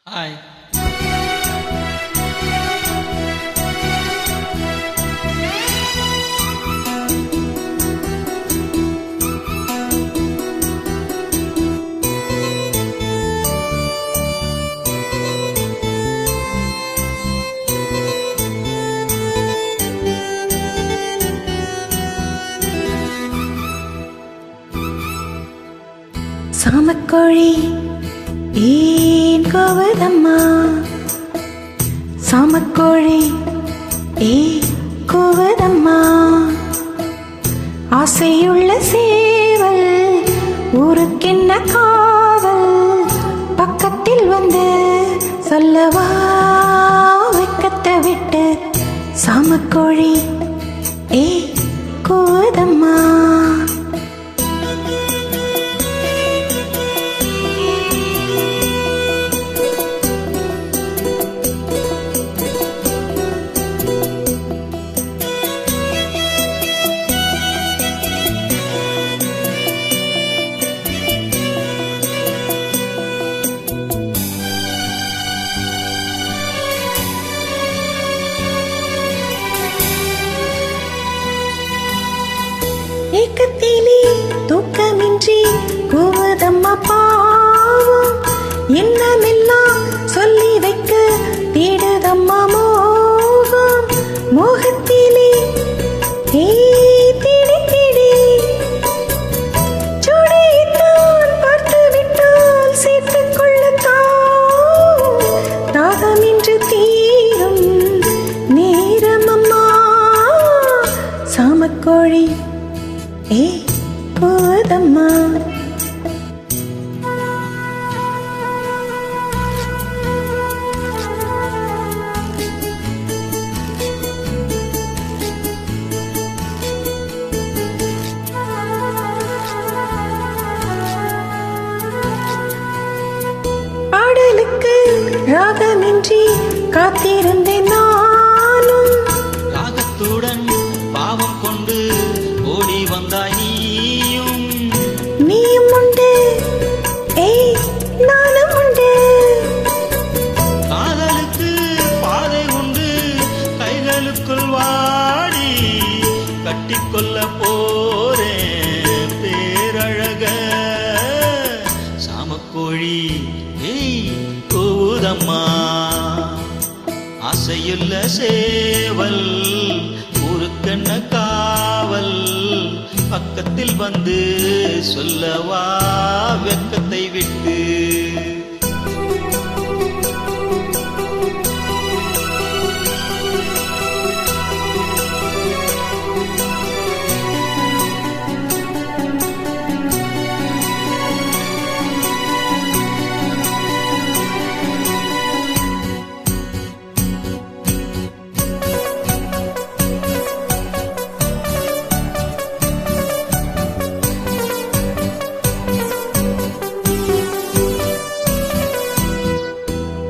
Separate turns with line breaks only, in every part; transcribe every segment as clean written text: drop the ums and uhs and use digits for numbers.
Hi.
சாமக்கோழி ஏன் கோவதம்மா, சாமக்கோழி ஏன் கோவதம்மா, ஆசையுள்ள சேவல் ஊருக்கென்ன காவல், பக்கத்தில் வந்து சொல்லவா வெக்கத்தை விட்டு, சாமக்கோழி ஏன் கோவதம்மா. ஏக்கத்திலே தூக்கமின்றி கோவதம்மா பாவம், என்னமெல்லாம் சொல்லி வைக்க தேடுதம்மா மோகம், மோகத்திலே தேடி தேடி சுடைத்தான் பார்த்து விட்டால் சேர்த்துக் கொள்ளத்தான், தாகமின்று தீரும் நேரமம்மா, சாமக்கோழி ஏய் கோவதம்மா. பாடலுக்கு ராகமின்றி காத்திருந்தேன் நானும்,
ராகத்துடன் பாவம் கொண்டு ஓடி வந்தாய் நீயும்,
நீயும் உண்டு ஏய் நானும் உண்டு,
காதலுக்கு பாதை உண்டு கைகளுக்குள் வாடி, கட்டிக்கொள்ள போறேன் பேரழக, சாமக்கோழி ஏய் கூதம்மா, ஆசையுள்ள சேவல் ஊருக்கென்ன காவல், பக்கத்தில் வந்து சொல்லவா வெக்கத்தை விட்டு.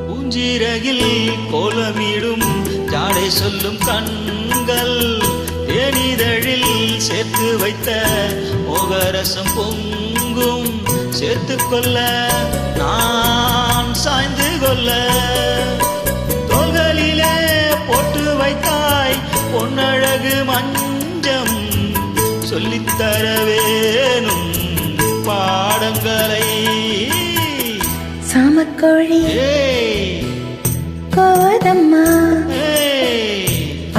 பூஞ்சிறகில் கோலமிடும் ஜாடை சொல்லும் கண்கள், தேனிதழில் சேர்த்து வைத்த மோகரசம் பொங்கும், சேர்த்துக் கொள்ள நான் சாய்ந்து கொள்ள, தோள்களிலே போட்டு வைத்தாய் பொன்னழகு மஞ்சம், சொல்லித்தர வேணும் பாடங்களை,
சாமக்கோழி கோவதம்மா,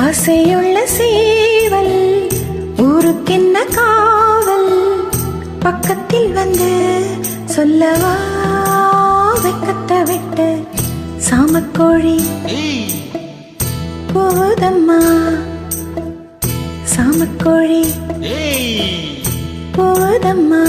ஆசையுள்ள சேவல் ஊருக்கென்ன காவல், பக்கத்தில் வந்து சொல்லவா வெக்கத்தை விட்டு, சாமக்கோழி கோவதம்மா, சாமக்கோழி கோவதம்மா.